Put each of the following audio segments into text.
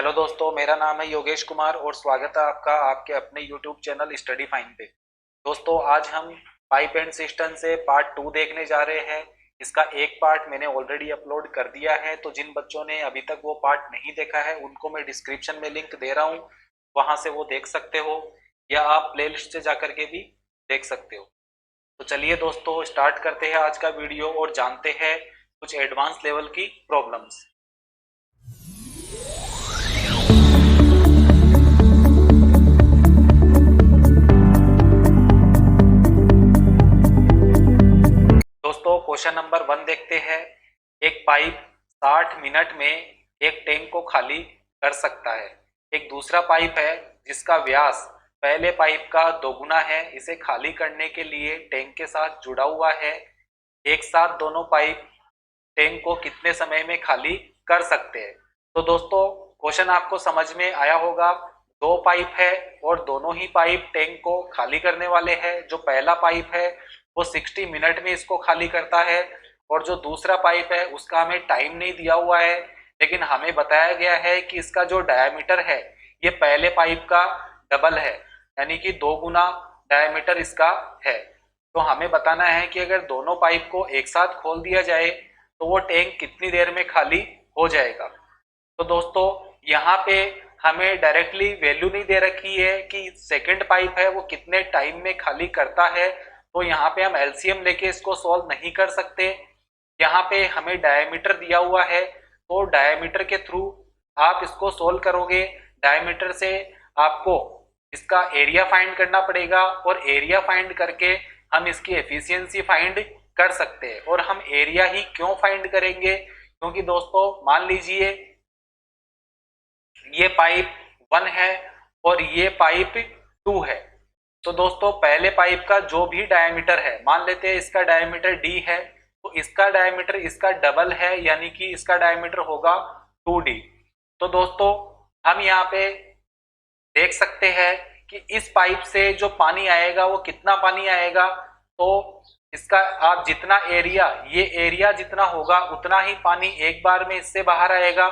Hello दोस्तों, मेरा नाम है योगेश कुमार और स्वागत है आपका आपके अपने यूट्यूब चैनल स्टडी फाइन पे। दोस्तों, आज हम पाइप एंड सिस्टम से पार्ट 2 देखने जा रहे हैं। इसका एक पार्ट मैंने ऑलरेडी अपलोड कर दिया है, तो जिन बच्चों ने अभी तक वो पार्ट नहीं देखा है उनको मैं डिस्क्रिप्शन में लिंक दे रहा हूँ, वहां से वो देख सकते हो या आप प्लेलिस्ट से जाकर के भी देख सकते हो। तो चलिए दोस्तों, स्टार्ट करते हैं आज का वीडियो और जानते हैं कुछ एडवांस लेवल की प्रॉब्लम्स। दोस्तों, क्वेश्चन नंबर 1 देखते हैं। एक पाइप 60 मिनट में एक टैंक को खाली कर सकता है। एक दूसरा पाइप है जिसका व्यास पहले पाइप का दोगुना है। इसे खाली करने के लिए टैंक के साथ जुड़ा हुआ है। एक साथ दोनों पाइप टैंक को कितने समय में खाली कर सकते हैं? तो दोस्तों, क्वेश्चन आपको समझ में आया होगा। दो पाइप है और दोनों ही पाइप टैंक को खाली करने वाले हैं। जो पहला पाइप है वो 60 मिनट में इसको खाली करता है और जो दूसरा पाइप है उसका हमें टाइम नहीं दिया हुआ है, लेकिन हमें बताया गया है कि इसका जो डायमीटर है ये पहले पाइप का डबल है, यानी कि 2 गुना डायमीटर इसका है। तो हमें बताना है कि अगर दोनों पाइप को एक साथ खोल दिया जाए तो वो टैंक कितनी देर में खाली हो जाएगा। तो दोस्तों, यहाँ पे हमें डायरेक्टली वैल्यू नहीं दे रखी है कि सेकंड पाइप है वो कितने टाइम में खाली करता है, तो यहाँ पे हम एलसीएम लेके इसको सॉल्व नहीं कर सकते। यहाँ पे हमें डायमीटर दिया हुआ है, तो डायमीटर के थ्रू आप इसको सोल्व करोगे। डायमीटर से आपको इसका एरिया फाइंड करना पड़ेगा और एरिया फाइंड करके हम इसकी एफिशिएंसी फाइंड कर सकते हैं। और हम एरिया ही क्यों फाइंड करेंगे? क्योंकि दोस्तों, मान लीजिए ये पाइप 1 है और ये पाइप 2 है। तो दोस्तों, पहले पाइप का जो भी डायमीटर है, मान लेते हैं इसका डायमीटर डी है, तो इसका डायमीटर इसका डबल है, यानी कि इसका डायमीटर होगा 2d। तो दोस्तों, हम यहाँ पे देख सकते हैं कि इस पाइप से जो पानी आएगा वो कितना पानी आएगा। तो इसका आप जितना एरिया, ये एरिया जितना होगा उतना ही पानी एक बार में इससे बाहर आएगा।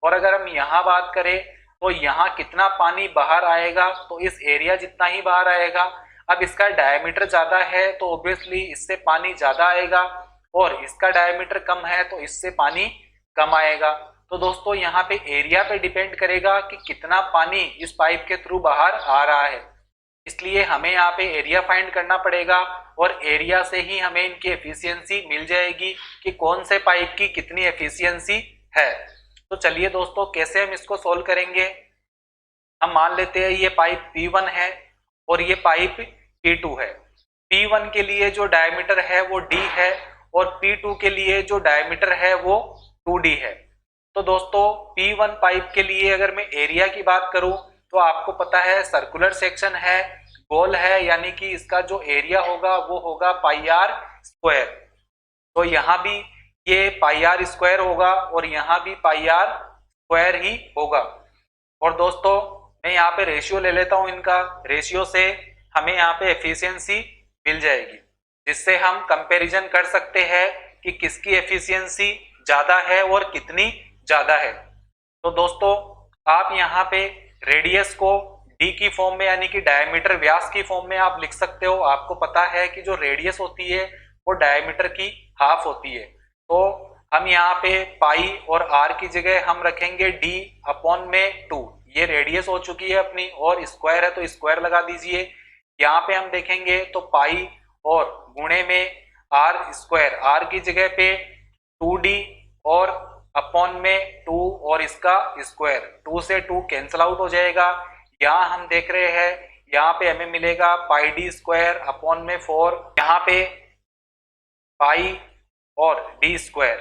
और अगर हम यहाँ बात करें तो यहाँ कितना पानी बाहर आएगा, तो इस एरिया जितना ही बाहर आएगा। अब इसका डायमीटर ज्यादा है तो ऑब्वियसली इससे पानी ज्यादा आएगा, और इसका डायमीटर कम है तो इससे पानी कम आएगा। तो दोस्तों, यहाँ पे एरिया पे डिपेंड करेगा कि कितना पानी इस पाइप के थ्रू बाहर आ रहा है, इसलिए हमें यहाँ पे एरिया फाइंड करना पड़ेगा और एरिया से ही हमें इनकी एफिशिएंसी मिल जाएगी कि कौन से पाइप की कितनी एफिशिएंसी है। तो चलिए दोस्तों, कैसे हम इसको सोल्व करेंगे। हम मान लेते हैं ये पाइप P1 है और ये पाइप P2 है। P1 के लिए जो डायमीटर है वो D है और P2 के लिए जो डायमीटर है वो 2D है। तो दोस्तों, P1 पाइप के लिए अगर मैं एरिया की बात करूं तो आपको पता है सर्कुलर सेक्शन है, गोल है, यानी कि इसका जो एरिया होगा वो होगा पाई आर स्क्वायर। तो यहाँ भी ये पाई आर स्क्वायर होगा और यहाँ भी पाई आर स्क्वायर ही होगा। और दोस्तों, मैं यहाँ पे रेशियो ले लेता हूँ इनका। रेशियो से हमें यहाँ पे एफिशिएंसी मिल जाएगी, जिससे हम कंपैरिजन कर सकते हैं कि किसकी एफिशिएंसी ज्यादा है और कितनी ज्यादा है। तो दोस्तों, आप यहाँ पे रेडियस को डी की फॉर्म में, यानी कि डायमीटर व्यास की फॉर्म में आप लिख सकते हो। आपको पता है कि जो रेडियस होती है वो डायमीटर की हाफ होती है। तो हम यहाँ पे पाई और आर की जगह हम रखेंगे डी अपॉन में 2। ये रेडियस हो चुकी है अपनी, और स्क्वायर है तो स्क्वायर लगा दीजिए। यहाँ पे हम देखेंगे तो पाई और गुणे में आर स्क्वायर, आर की जगह पे 2d और अपॉन में 2 और इसका स्क्वायर, 2 से 2 कैंसिल आउट हो जाएगा। यहाँ हम देख रहे हैं, यहाँ पे हमें मिलेगा पाई डी स्क्वायर अपॉन में 4, यहाँ पे पाई और डी स्क्वायर।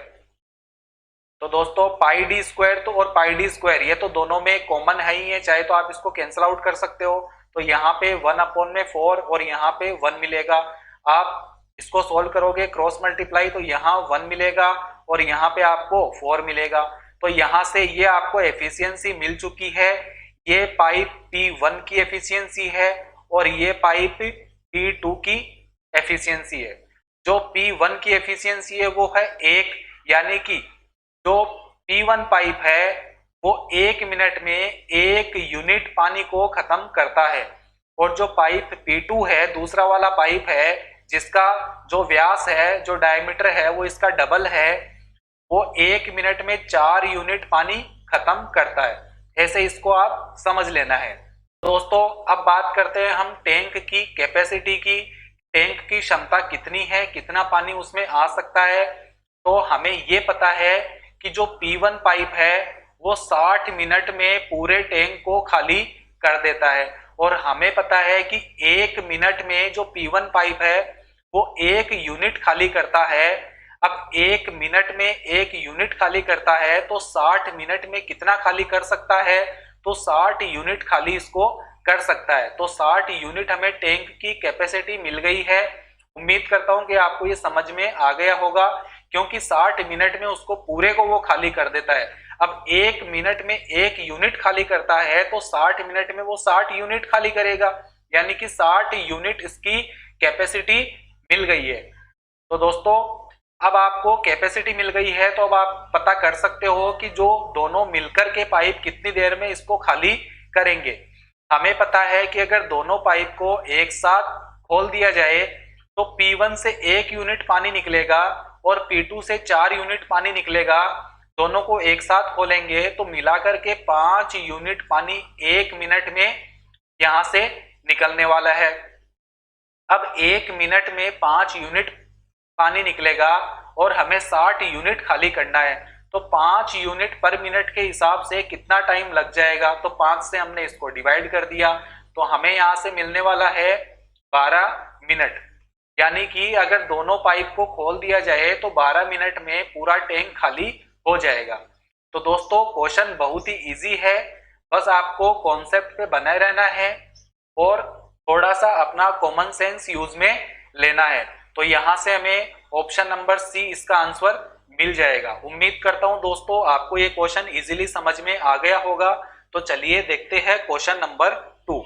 तो दोस्तों, पाई डी स्क्वायर तो और पाई डी स्क्वायर ये तो दोनों में कॉमन है ही है, चाहे तो आप इसको कैंसिल आउट कर सकते हो। तो यहाँ पे 1 अपॉन में 4 और यहाँ पे 1 मिलेगा। आप इसको सोल्व करोगे क्रॉस मल्टीप्लाई तो यहाँ 1 मिलेगा और यहाँ पे आपको 4 मिलेगा। तो यहाँ से ये आपको एफिशिएंसी मिल चुकी है। ये पाइप P1 की एफिशिएंसी है और ये पाइप P2 की एफिशिएंसी है। जो P1 की एफिशिएंसी है वो है 1, यानी कि जो P1 पाइप है वो 1 मिनट में 1 यूनिट पानी को खत्म करता है। और जो पाइप P2 है, दूसरा वाला पाइप है, जिसका जो व्यास है, जो डायमीटर है वो इसका डबल है, वो 1 मिनट में 4 यूनिट पानी खत्म करता है। ऐसे इसको आप समझ लेना है। दोस्तों अब बात करते हैं हम टैंक की कैपेसिटी की। टैंक की क्षमता कितनी है, कितना पानी उसमें आ सकता है। तो हमें ये पता है कि जो P1 पाइप है वो 60 मिनट में पूरे टैंक को खाली कर देता है। और हमें पता है कि 1 मिनट में जो P1 पाइप है वो 1 यूनिट खाली करता है। अब 1 मिनट में 1 यूनिट खाली करता है तो 60 मिनट में कितना खाली कर सकता है, तो 60 यूनिट खाली इसको कर सकता है। तो 60 यूनिट हमें टैंक की कैपेसिटी मिल गई है। उम्मीद करता हूं कि आपको ये समझ में आ गया होगा, क्योंकि 60 मिनट में उसको पूरे को वो खाली कर देता है। अब 1 मिनट में 1 यूनिट खाली करता है तो 60 मिनट में वो 60 यूनिट खाली करेगा, यानी कि 60 यूनिट इसकी कैपेसिटी मिल गई है। तो दोस्तों अब आपको कैपेसिटी मिल गई है तो अब आप पता कर सकते हो कि जो दोनों मिलकर के पाइप कितनी देर में इसको खाली करेंगे। हमें पता है कि अगर दोनों पाइप को एक साथ खोल दिया जाए तो P1 से 1 यूनिट पानी निकलेगा और P2 से 4 यूनिट पानी निकलेगा। दोनों को एक साथ खोलेंगे तो मिलाकर के 5 यूनिट पानी 1 मिनट में यहां से निकलने वाला है। अब 1 मिनट में 5 यूनिट पानी निकलेगा और हमें 60 यूनिट खाली करना है। तो 5 यूनिट पर मिनट के हिसाब से कितना टाइम लग जाएगा, तो 5 से हमने इसको डिवाइड कर दिया तो हमें यहां से मिलने वाला है 12 मिनट। यानी कि अगर दोनों पाइप को खोल दिया जाए तो 12 मिनट में पूरा टैंक खाली हो जाएगा। तो दोस्तों क्वेश्चन बहुत ही इजी है, बस आपको कॉन्सेप्ट पे बने रहना है और थोड़ा सा अपना कॉमन सेंस यूज में लेना है। तो यहां से हमें ऑप्शन नंबर सी इसका आंसर मिल जाएगा। उम्मीद करता हूं दोस्तों आपको ये क्वेश्चन इजीली समझ में आ गया होगा। तो चलिए देखते हैं क्वेश्चन नंबर 2।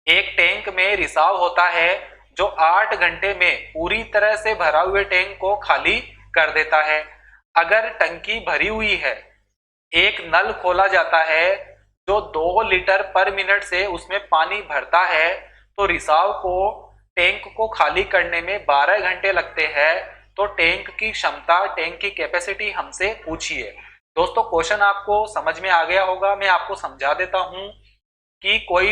एक टैंक में रिसाव होता है जो 8 घंटे में पूरी तरह से भरा हुए टैंक को खाली कर देता है। अगर टंकी भरी हुई है, एक नल खोला जाता है जो 2 लीटर पर मिनट से उसमें पानी भरता है, तो रिसाव को टैंक को खाली करने में 12 घंटे लगते हैं। तो टैंक की क्षमता, टैंक की कैपेसिटी हमसे पूछिए। दोस्तों क्वेश्चन आपको समझ में आ गया होगा। मैं आपको समझा देता हूं कि कोई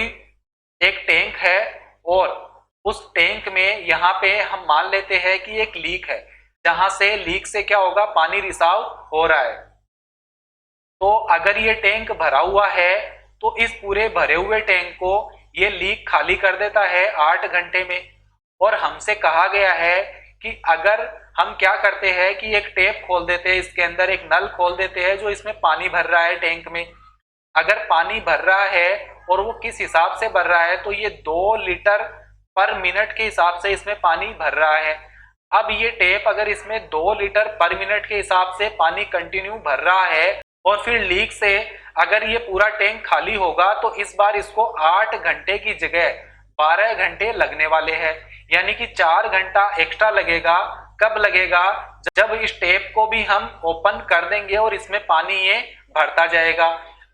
एक टैंक है और उस टैंक में यहाँ पे हम मान लेते हैं कि एक लीक है, जहां से लीक से क्या होगा, पानी रिसाव हो रहा है। तो अगर ये टैंक भरा हुआ है तो इस पूरे भरे हुए टैंक को ये लीक खाली कर देता है 8 घंटे में। और हमसे कहा गया है कि अगर हम क्या करते हैं कि एक टैप खोल देते हैं, इसके अंदर एक नल खोल देते हैं जो इसमें पानी भर रहा है टैंक में। अगर पानी भर रहा है और वो किस हिसाब से भर रहा है, तो ये 2 लीटर पर मिनट के हिसाब से इसमें पानी भर रहा है। अब ये टैप अगर इसमें 2 लीटर पर मिनट के हिसाब से पानी कंटिन्यू भर रहा है और फिर लीक से अगर ये पूरा टैंक खाली होगा तो इस बार इसको 8 घंटे की जगह 12 घंटे लगने वाले हैं। यानी कि 4 घंटा एक्स्ट्रा लगेगा। कब लगेगा, जब इस टैप को भी हम ओपन कर देंगे और इसमें पानी ये भरता जाएगा।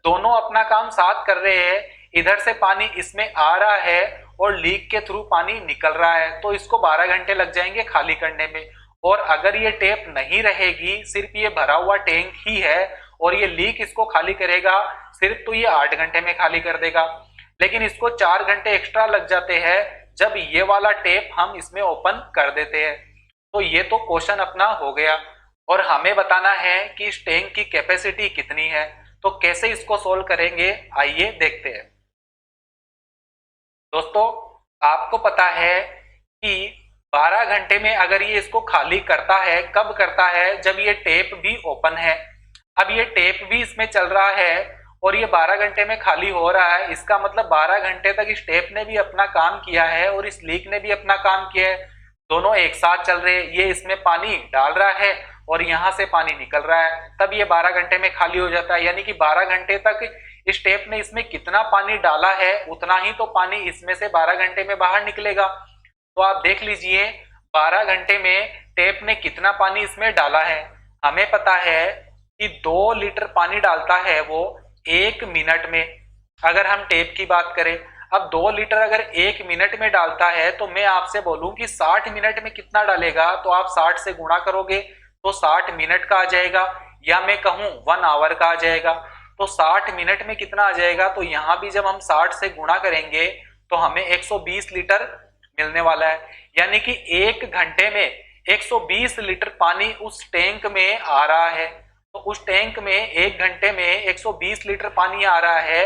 दोनों अपना काम साथ कर रहे हैं, इधर से पानी इसमें आ रहा है और लीक के थ्रू पानी निकल रहा है। तो इसको 12 घंटे लग जाएंगे खाली करने में। और अगर ये टैप नहीं रहेगी, सिर्फ ये भरा हुआ टैंक ही है और ये लीक इसको खाली करेगा सिर्फ, तो ये 8 घंटे में खाली कर देगा। लेकिन इसको 4 घंटे एक्स्ट्रा लग जाते हैं जब ये वाला टैप हम इसमें ओपन कर देते हैं। तो ये तो क्वेश्चन अपना हो गया और हमें बताना है कि इस टैंक की कैपेसिटी कितनी है। तो कैसे इसको सोल्व करेंगे, आइए देखते हैं। दोस्तों आपको पता है कि 12 घंटे में अगर ये इसको खाली करता है, कब करता है, जब ये टैप भी ओपन है। अब ये टैप भी इसमें चल रहा है और ये 12 घंटे में खाली हो रहा है। इसका मतलब 12 घंटे तक इस टैप ने भी अपना काम किया है और इस लीक ने भी अपना काम किया है। दोनों एक साथ चल रहे हैं। ये इसमें पानी डाल रहा है और यहाँ से पानी निकल रहा है, तब ये 12 घंटे में खाली हो जाता है। यानी कि 12 घंटे तक इस टैप ने इसमें कितना पानी डाला है उतना ही तो पानी इसमें से 12 घंटे में बाहर निकलेगा। तो आप देख लीजिए 12 घंटे में टैप ने कितना पानी इसमें डाला है। हमें पता है कि 2 लीटर पानी डालता है वो 1 मिनट में, अगर हम टेप की बात करें। अब 2 लीटर अगर 1 मिनट में डालता है तो मैं आपसे बोलूं कि 60 मिनट में कितना डालेगा, तो आप 60 से गुणा करोगे तो 60 मिनट का आ जाएगा, या मैं कहूं 1 आवर का आ जाएगा। तो 60 मिनट में कितना आ जाएगा, तो यहां भी जब हम 60 से गुणा करेंगे तो हमें 120 लीटर मिलने वाला है। यानी कि 1 घंटे में 120 लीटर पानी उस टैंक में आ रहा है। तो उस टैंक में 1 घंटे में 120 लीटर पानी आ रहा है,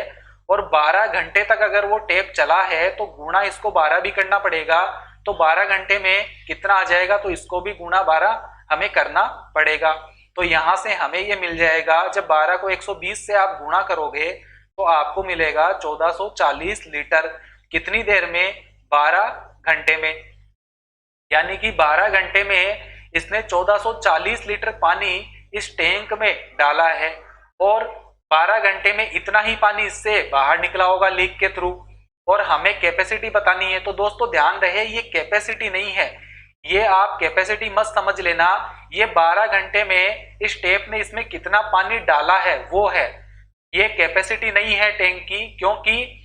और 12 घंटे तक अगर वो टेप चला है तो गुणा इसको 12 भी करना पड़ेगा। तो 12 घंटे में कितना आ जाएगा, तो इसको भी गुणा 12 हमें करना पड़ेगा। तो यहां से हमें ये मिल जाएगा, जब 12 को 120 से आप गुणा करोगे तो आपको मिलेगा 1440 लीटर। कितनी देर में? 12 घंटे में। यानी कि 12 घंटे में इसने 1440 लीटर पानी इस टैंक में डाला है, और 12 घंटे में इतना ही पानी इससे बाहर निकला होगा लीक के थ्रू। और हमें कैपेसिटी बतानी है। तो दोस्तों ध्यान रहे, ये कैपेसिटी नहीं है, ये आप कैपेसिटी मत समझ लेना। ये 12 घंटे में इस टेप ने इसमें कितना पानी डाला है वो है, ये कैपेसिटी नहीं है टैंक की, क्योंकि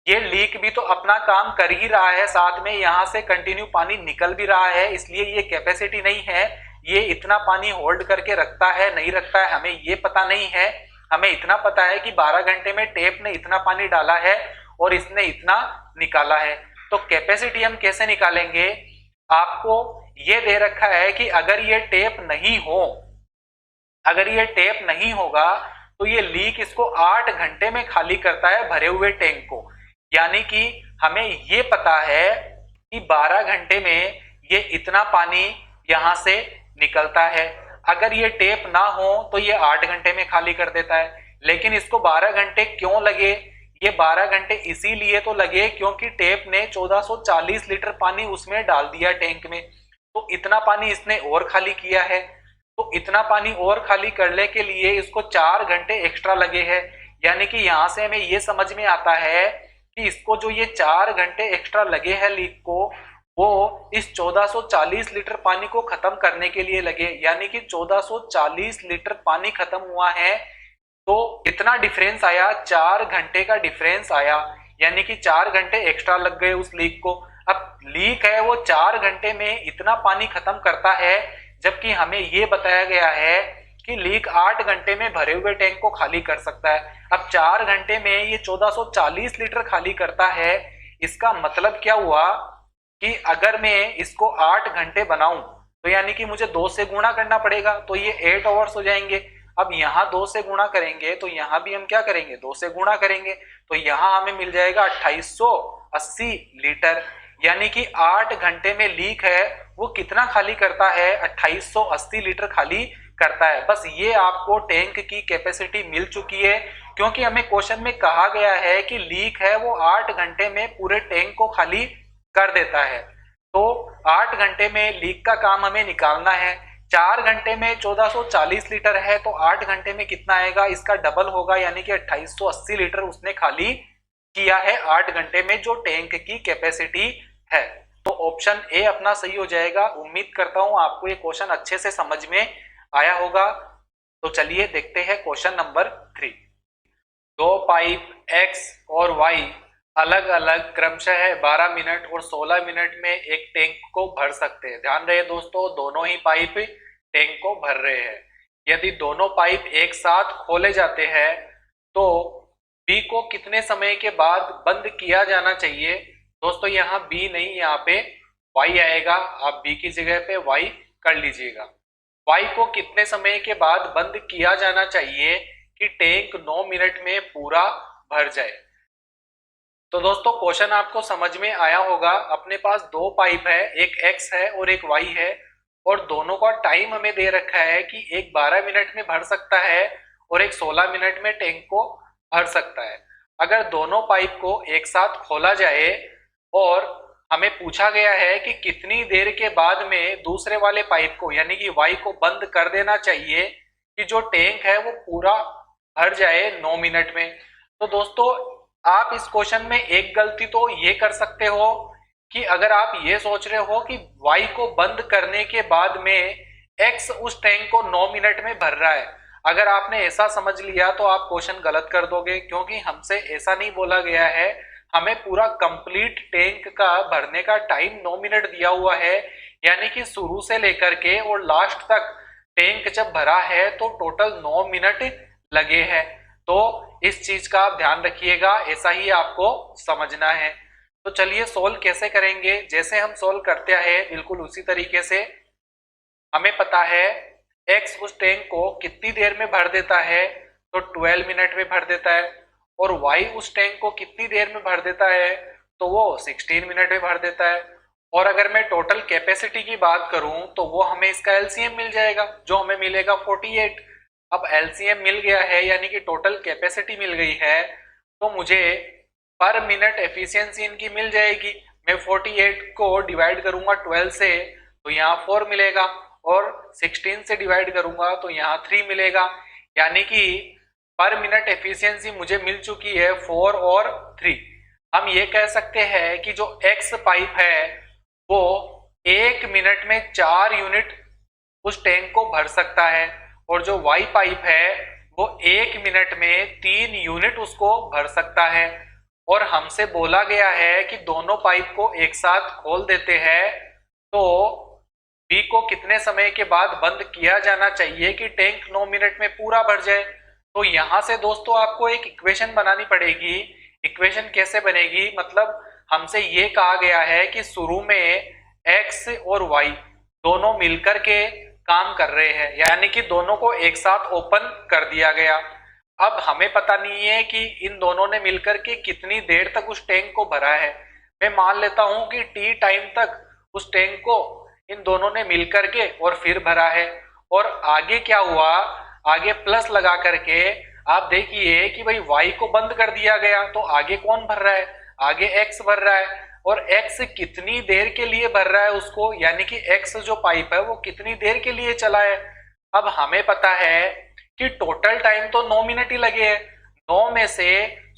ये लीक भी तो अपना काम कर ही रहा है, साथ में यहां से कंटिन्यू पानी निकल भी रहा है, इसलिए ये कैपेसिटी नहीं है। ये इतना पानी होल्ड करके रखता है नहीं रखता है हमें ये पता नहीं है। हमें इतना पता है कि 12 घंटे में टेप ने इतना पानी डाला है और इसने इतना निकाला है। तो कैपेसिटी हम कैसे निकालेंगे? आपको ये दे रखा है कि अगर ये टेप नहीं हो, अगर ये टेप नहीं होगा तो ये लीक इसको 8 घंटे में खाली करता है भरे हुए टैंक को। यानी कि हमें ये पता है कि 12 घंटे में ये इतना पानी यहां से निकलता है। अगर ये टेप ना हो तो ये 8 घंटे में खाली कर देता है। लेकिन इसको 12 घंटे क्यों लगे? ये 12 घंटे इसीलिए तो लगे क्योंकि टेप ने 1440 लीटर पानी उसमें डाल दिया टैंक में, तो इतना पानी इसने और खाली किया है। तो इतना पानी और खाली करने के लिए इसको 4 घंटे एक्स्ट्रा लगे हैं। यानी कि यहां से हमें ये समझ में आता है कि इसको जो ये 4 घंटे एक्स्ट्रा लगे हैं लीक को, वो इस 1440 लीटर पानी को खत्म करने के लिए लगे। यानी कि 1440 लीटर पानी खत्म हुआ है, तो इतना डिफरेंस आया, 4 घंटे का डिफरेंस आया। यानी कि 4 घंटे एक्स्ट्रा लग गए उस लीक को। अब लीक है वो 4 घंटे में इतना पानी खत्म करता है, जबकि हमें ये बताया गया है कि लीक 8 घंटे में भरे हुए टैंक को खाली कर सकता है। अब 4 घंटे में ये 1440 लीटर खाली करता है। इसका मतलब क्या हुआ कि अगर मैं इसको 8 घंटे बनाऊं तो यानी कि मुझे 2 से गुणा करना पड़ेगा, तो ये 8 आवर्स हो जाएंगे। अब यहाँ 2 से गुणा करेंगे तो यहाँ भी हम क्या करेंगे, 2 से गुणा करेंगे, तो यहाँ हमें मिल जाएगा 2880 लीटर। यानी कि 8 घंटे में लीक है वो कितना खाली करता है? 2880 लीटर खाली करता है। बस ये आपको टैंक की कैपेसिटी मिल चुकी है, क्योंकि हमें क्वेश्चन में कहा गया है कि लीक है वो 8 घंटे में पूरे टैंक को खाली कर देता है। तो 8 घंटे में लीक का काम हमें निकालना है। 4 घंटे में 1440 लीटर है, तो 8 घंटे में कितना आएगा, इसका डबल होगा, यानी कि 2880 लीटर उसने खाली किया है 8 घंटे में, जो टैंक की कैपेसिटी है। तो ऑप्शन ए अपना सही हो जाएगा। उम्मीद करता हूं आपको ये क्वेश्चन अच्छे से समझ में आया होगा। तो चलिए देखते हैं क्वेश्चन नंबर 3। 2 पाइप X और Y अलग अलग क्रमशः 12 मिनट और 16 मिनट में एक टैंक को भर सकते हैं। ध्यान रहे दोस्तों, दोनों ही पाइप टैंक को भर रहे हैं। यदि दोनों पाइप एक साथ खोले जाते हैं तो B को कितने समय के बाद बंद किया जाना चाहिए? दोस्तों यहाँ B नहीं, यहाँ पे Y आएगा। आप B की जगह पे Y कर लीजिएगा। Y को कितने समय के बाद बंद किया जाना चाहिए कि टैंक 9 मिनट में पूरा भर जाए? तो दोस्तों क्वेश्चन आपको समझ में आया होगा। अपने पास 2 पाइप है, एक X है और एक Y है, और दोनों का टाइम हमें दे रखा है कि एक 12 मिनट में भर सकता है और एक 16 मिनट में टैंक को भर सकता है। अगर दोनों पाइप को एक साथ खोला जाए और हमें पूछा गया है कि कितनी देर के बाद में दूसरे वाले पाइप को यानी कि Y को बंद कर देना चाहिए कि जो टैंक है वो पूरा भर जाए 9 मिनट में। तो दोस्तों आप इस क्वेश्चन में एक गलती तो ये कर सकते हो कि अगर आप ये सोच रहे हो कि Y को बंद करने के बाद में X उस टैंक को 9 मिनट में भर रहा है। अगर आपने ऐसा समझ लिया तो आप क्वेश्चन गलत कर दोगे, क्योंकि हमसे ऐसा नहीं बोला गया है। हमें पूरा कंप्लीट टैंक का भरने का टाइम 9 मिनट दिया हुआ है, यानी कि शुरू से लेकर के और लास्ट तक टैंक जब भरा है तो टोटल 9 मिनट लगे हैं। तो इस चीज का आप ध्यान रखिएगा, ऐसा ही आपको समझना है। तो चलिए सोल्व कैसे करेंगे, जैसे हम सोल्व करते हैं बिल्कुल उसी तरीके से। हमें पता है x उस टैंक को कितनी देर में भर देता है, तो 12 मिनट में भर देता है, और y उस टैंक को कितनी देर में भर देता है, तो वो 16 मिनट में भर देता है। और अगर मैं टोटल कैपेसिटी की बात करूं तो वो हमें इसका एलसीएम मिल जाएगा, जो हमें मिलेगा 48। अब एलसीएम मिल गया है यानी कि टोटल कैपेसिटी मिल गई है, तो मुझे पर मिनट एफिशिएंसी इनकी मिल जाएगी। मैं 48 को डिवाइड करूंगा 12 से तो यहाँ 4 मिलेगा, और 16 से डिवाइड करूंगा तो यहाँ 3 मिलेगा, यानी कि पर मिनट एफिशिएंसी मुझे मिल चुकी है 4 और 3। हम ये कह सकते हैं कि जो एक्स पाइप है वो 1 मिनट में 4 यूनिट उस टैंक को भर सकता है, और जो वाई पाइप है वो 1 मिनट में 3 यूनिट उसको भर सकता है। और हमसे बोला गया है कि दोनों पाइप को एक साथ खोल देते हैं, तो बी को कितने समय के बाद बंद किया जाना चाहिए कि टैंक 9 मिनट में पूरा भर जाए। तो यहां से दोस्तों आपको एक इक्वेशन बनानी पड़ेगी। इक्वेशन कैसे बनेगी, मतलब हमसे ये कहा गया है कि शुरू में x और y दोनों मिलकर के काम कर रहे हैं, यानी कि दोनों को एक साथ ओपन कर दिया गया। अब हमें पता नहीं है कि इन दोनों ने मिलकर के कितनी देर तक उस टैंक को भरा है। मैं मान लेता हूं कि t टाइम तक उस टैंक को इन दोनों ने मिलकर के और फिर भरा है। और आगे क्या हुआ, आगे प्लस लगा करके आप देखिए कि भाई y को बंद कर दिया गया, तो आगे कौन भर रहा है, आगे x भर रहा है। और x कितनी देर के लिए भर रहा है उसको, यानी कि x जो पाइप है वो कितनी देर के लिए चला है। अब हमें पता है कि टोटल टाइम तो 9 मिनट ही लगे हैं। 9 में से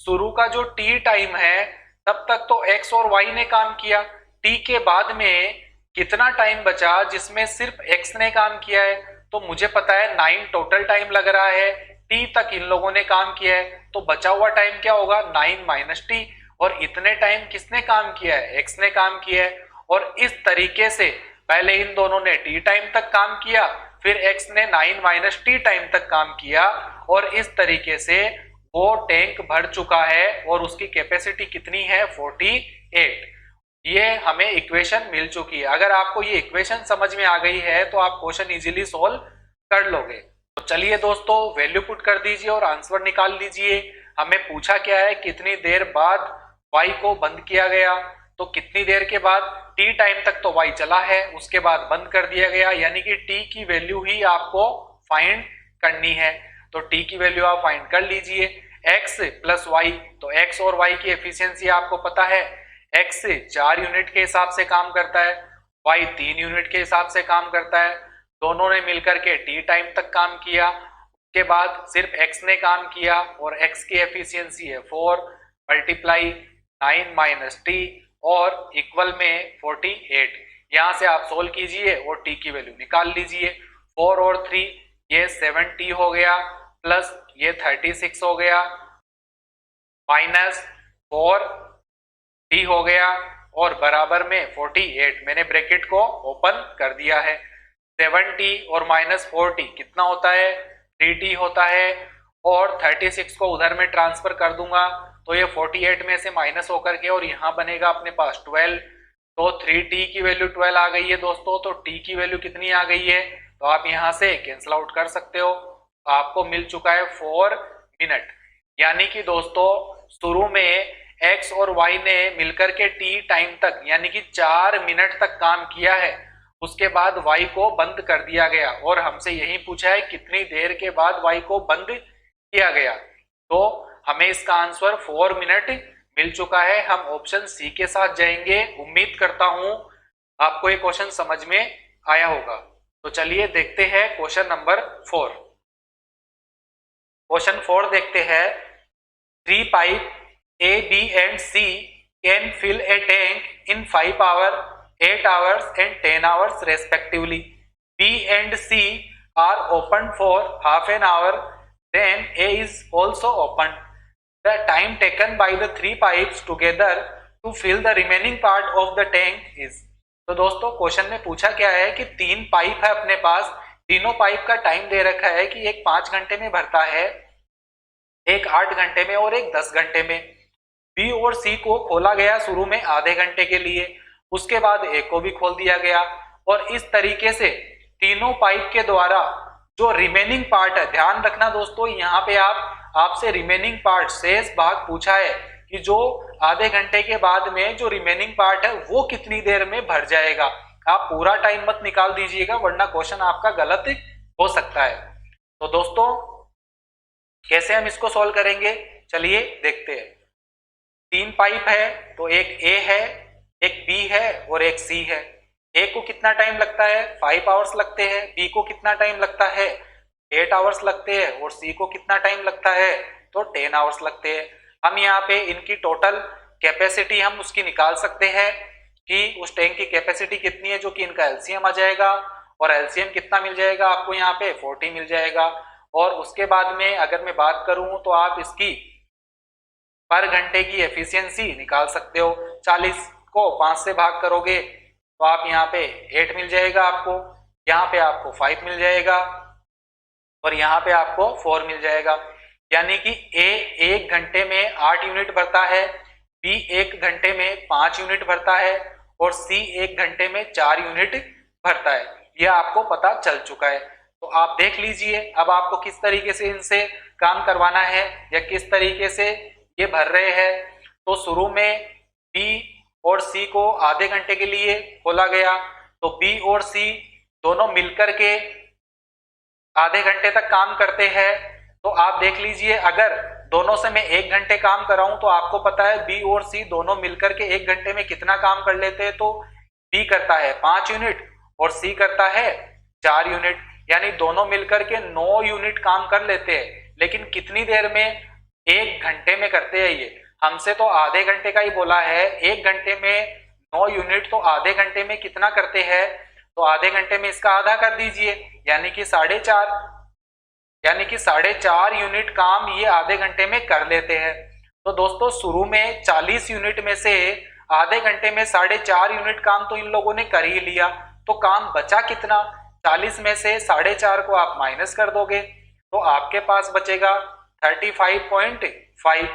शुरू का जो t टाइम है तब तक तो x और y ने काम किया, t के बाद में कितना टाइम बचा जिसमें सिर्फ x ने काम किया है, तो मुझे पता है 9 टोटल टाइम लग रहा है, t तक इन लोगों ने काम किया है, तो बचा हुआ टाइम क्या होगा 9 माइनस टी। और इतने टाइम किसने काम किया है, x ने काम किया है। और इस तरीके से पहले इन दोनों ने t टाइम तक काम किया, फिर x ने 9 माइनस टी टाइम तक काम किया, और इस तरीके से वो टैंक भर चुका है और उसकी कैपेसिटी कितनी है 48। ये हमें इक्वेशन मिल चुकी है। अगर आपको ये इक्वेशन समझ में आ गई है तो आप क्वेश्चन इजीली सोल्व कर लोगे। तो चलिए दोस्तों वैल्यू पुट कर दीजिए और आंसर निकाल लीजिए। हमें पूछा क्या है, कितनी देर बाद y को बंद किया गया, तो कितनी देर के बाद t टाइम तक तो y चला है, उसके बाद बंद कर दिया गया, यानी कि t की वैल्यू ही आपको फाइंड करनी है। तो t की वैल्यू आप फाइंड कर लीजिए। x प्लस y, तो x और y की एफिशिएंसी आपको पता है, x 4 यूनिट के हिसाब से काम करता है, y 3 यूनिट के हिसाब से काम करता है। दोनों ने मिलकर के t टाइम तक काम किया, उसके बाद सिर्फ x ने काम किया, और x की एफिशिएंसी है 4 मल्टीप्लाई 9 माइनस टी और इक्वल में 48। यहाँ से आप सोल्व कीजिए और t की वैल्यू निकाल लीजिए। 4 और 3 ये 7t हो गया, प्लस ये 36 हो गया, माइनस 4t हो गया, और बराबर में 48। मैंने ब्रैकेट को ओपन कर दिया है। 7t और माइनस 4t कितना होता है, 3t होता है, और 36 को उधर में ट्रांसफर कर दूंगा तो ये 48 में से माइनस होकर के और यहाँ बनेगा अपने पास 12। तो 3t की वैल्यू 12 आ गई है दोस्तों। तो t की वैल्यू कितनी आ गई है, तो आप यहाँ से कैंसिल आउट कर सकते हो। आपको मिल चुका है 4 मिनट। यानी कि दोस्तों शुरू में x और y ने मिलकर के t टाइम तक यानी कि 4 मिनट तक काम किया है, उसके बाद y को बंद कर दिया गया, और हमसे यही पूछा है कितनी देर के बाद y को बंद किया गया। तो हमें इसका आंसर 4 मिनट मिल चुका है। हम ऑप्शन सी के साथ जाएंगे। उम्मीद करता हूं आपको ये क्वेश्चन समझ में आया होगा। तो चलिए देखते हैं क्वेश्चन नंबर 4। क्वेश्चन 4 देखते हैं। 3 pipe A, B and C can fill a tank in 5 hours, 8 hours and 10 hours respectively. B and C are opened for half an hour, then A is also opened. The time taken by the three pipes together to fill the remaining part of the tank is. तो दोस्तों question में पूछा क्या है कि तीन pipe है अपने पास, तीनों पाइप का टाइम दे रखा है कि एक 5 घंटे में भरता है, एक 8 घंटे में और एक 10 घंटे में। बी और सी को खोला गया शुरू में आधे घंटे के लिए, उसके बाद ए को भी खोल दिया गया, और इस तरीके से तीनों पाइप के द्वारा जो रिमेनिंग पार्ट है, ध्यान रखना दोस्तों यहाँ पे आपसे रिमेनिंग पार्ट शेष भाग पूछा है कि जो आधे घंटे के बाद में जो रिमेनिंग पार्ट है वो कितनी देर में भर जाएगा। आप पूरा टाइम मत निकाल दीजिएगा वरना क्वेश्चन आपका गलत हो सकता है। तो दोस्तों कैसे हम इसको सॉल्व करेंगे, चलिए देखते हैं। तीन पाइप है तो एक ए है, एक बी है और एक सी है। ए को कितना टाइम लगता है, 5 आवर्स लगते हैं। बी को कितना टाइम लगता है, 8 आवर्स लगते हैं। और सी को कितना टाइम लगता है, तो 10 आवर्स लगते हैं। हम यहाँ पे इनकी टोटल कैपेसिटी हम उसकी निकाल सकते हैं कि उस टैंक की कैपेसिटी कितनी है, जो कि इनका एलसीएम आ जाएगा। और एलसीएम कितना मिल जाएगा आपको यहाँ पे, 40 मिल जाएगा। और उसके बाद में अगर मैं बात करूं तो आप इसकी पर घंटे की एफिशिएंसी निकाल सकते हो। 40 को 5 से भाग करोगे तो आप यहाँ पे 8 मिल जाएगा आपको, यहाँ पे आपको 5 मिल जाएगा और यहाँ पे आपको 4 मिल जाएगा। यानी कि ए 1 घंटे में 8 यूनिट भरता है, बी 1 घंटे में 5 यूनिट भरता है और सी 1 घंटे में 4 यूनिट भरता है। यह आपको पता चल चुका है। तो आप देख लीजिए अब आपको किस तरीके से इनसे काम करवाना है या किस तरीके से ये भर रहे हैं। तो शुरू में बी और सी को आधे घंटे के लिए खोला गया, तो बी और सी दोनों मिलकर के आधे घंटे तक काम करते हैं। तो आप देख लीजिए अगर दोनों से मैं 1 घंटे काम कराऊं तो आपको पता है बी और सी दोनों मिलकर के 1 घंटे में कितना काम कर लेते हैं। तो बी करता है 5 यूनिट और सी करता है 4 यूनिट, यानी दोनों मिलकर के 9 यूनिट काम कर लेते हैं। लेकिन कितनी देर में, 1 घंटे में करते हैं। ये हमसे तो आधे घंटे का ही बोला है, 1 घंटे में 9 यूनिट, तो आधे घंटे में कितना करते हैं, तो आधे घंटे में इसका आधा कर दीजिए यानी कि 4.5 यूनिट काम ये आधे घंटे में कर लेते हैं। तो दोस्तों शुरू में 40 यूनिट में से आधे घंटे में 4.5 यूनिट काम तो इन लोगों ने कर ही लिया, तो काम बचा कितना, 40 में से 4.5 को आप माइनस कर दोगे तो आपके पास बचेगा 35.5।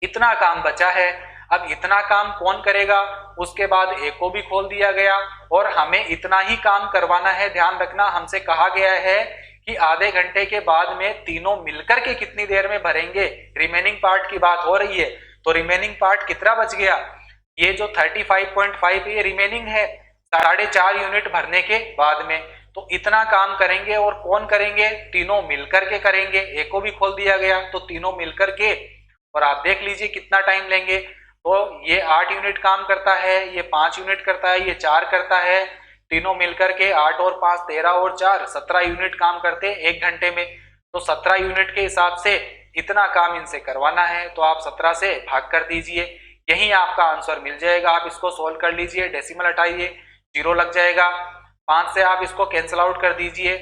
इतना काम बचा है। अब इतना काम कौन करेगा, उसके बाद ए को भी खोल दिया गया और हमें इतना ही काम करवाना है। ध्यान रखना हमसे कहा गया है कि आधे घंटे के बाद में तीनों मिलकर के कितनी देर में भरेंगे, रिमेनिंग पार्ट की बात हो रही है। तो रिमेनिंग पार्ट कितना बच गया, ये जो 35.5 ये रिमेनिंग है 4.5 यूनिट भरने के बाद में। तो इतना काम करेंगे और कौन करेंगे, तीनों मिलकर के करेंगे। ए को भी खोल दिया गया तो तीनों मिलकर के, और आप देख लीजिए कितना टाइम लेंगे। तो ये 8 यूनिट काम करता है, ये 5 यूनिट करता है, ये 4 करता है, तीनों मिलकर के 8 और 5 13 और 4 17 यूनिट काम करते हैं 1 घंटे में। तो 17 यूनिट के हिसाब से इतना काम इनसे करवाना है, तो आप 17 से भाग कर दीजिए, यही आपका आंसर मिल जाएगा। आप इसको सोल्व कर लीजिए, डेसिमल हटाइए, 0 लग जाएगा। 5 से आप इसको कैंसिल आउट कर दीजिए,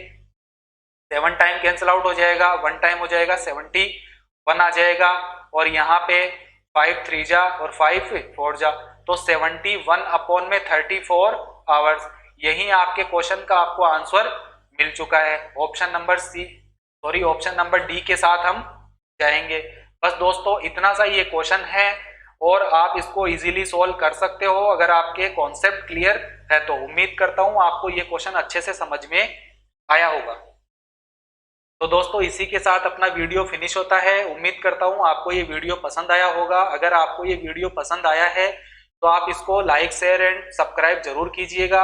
7 टाइम कैंसिल आउट हो जाएगा, 1 टाइम हो जाएगा, 71 आ जाएगा। और यहाँ पे 5 3 जा और 5 4 जा, तो 71 अपॉन में 34 आवर्स। यही आपके क्वेश्चन का आपको आंसर मिल चुका है। ऑप्शन नंबर डी के साथ हम जाएंगे। बस दोस्तों इतना सा ये क्वेश्चन है और आप इसको इजीली सॉल्व कर सकते हो अगर आपके कॉन्सेप्ट क्लियर है तो। उम्मीद करता हूं आपको ये क्वेश्चन अच्छे से समझ में आया होगा। तो दोस्तों इसी के साथ अपना वीडियो फिनिश होता है। उम्मीद करता हूं आपको ये वीडियो पसंद आया होगा। अगर आपको ये वीडियो पसंद आया है तो आप इसको लाइक शेयर एंड सब्सक्राइब जरूर कीजिएगा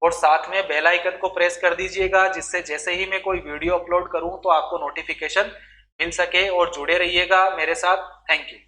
और साथ में बेल आइकन को प्रेस कर दीजिएगा, जिससे जैसे ही मैं कोई वीडियो अपलोड करूं तो आपको नोटिफिकेशन मिल सके। और जुड़े रहिएगा मेरे साथ। Thank you.